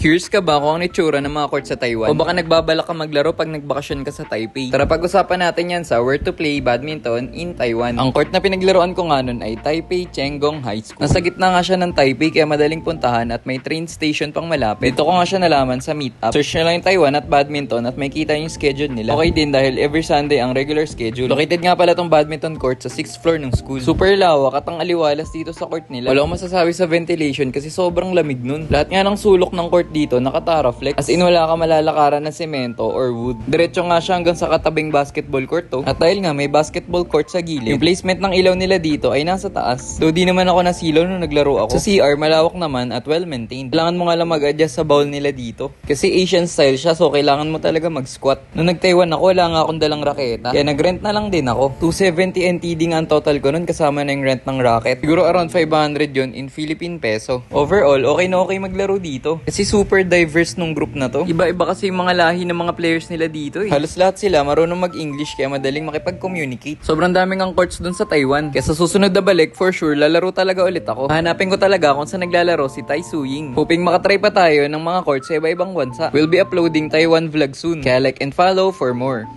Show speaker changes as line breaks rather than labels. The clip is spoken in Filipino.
Curious ka ba kung ang itsura ng mga court sa Taiwan? O baka nagbabalak ka maglaro pag nagbakasyon ka sa Taipei? Tara pag-usapan natin yan sa Where to Play Badminton in Taiwan. Ang court na pinaglaruan ko nga nun ay Taipei Chenggong High School. Nasa gitna nga siya ng Taipei kaya madaling puntahan at may train station pang malapit. Dito ko nga siya nalaman sa meetup. Search nyo lang yung Taiwan at badminton at may kita yung schedule nila. Okay din dahil every Sunday ang regular schedule. Located nga pala tong badminton court sa 6th floor ng school. Super lawak at ang aliwalas dito sa court nila. Wala akong masasabi sa ventilation kasi sobrang lamig nun. Lahat nga ng sulok ng court dito naka-Taraflex. As in wala ka malalakaran na semento or wood. Diretso nga siya hanggang sa katabing basketball court to. At dahil nga may basketball court sa gilid, yung placement ng ilaw nila dito ay nasa taas. So di naman ako nasilaw nung naglaro ako. Sa CR malawak naman at well maintained. Kailangan mo nga lang mag-adjust sa bowl nila dito. Kasi Asian style siya so kailangan mo talaga mag-squat. Nung nag-Taiwan ako wala nga akong dalang raketa. Kaya nag-rent na lang din ako. 270 NTD nga ang total ko nun kasama na yung rent ng racket. Siguro around 500 yun in Philippine peso. Overall okay na okay maglaro dito. Kasi super diverse nung group na to. Iba-iba kasi yung mga lahi ng mga players nila dito eh. Halos lahat sila marunong mag-English kaya madaling makipag-communicate. Sobrang daming ang courts dun sa Taiwan. Kaya sa susunod na balik, for sure, lalaro talaga ulit ako. Hanapin ko talaga kung saan naglalaro si Tai Suying. Hoping makatry pa tayo ng mga courts sa iba-ibang bansa. We'll be uploading Taiwan vlog soon. Kaya like and follow for more.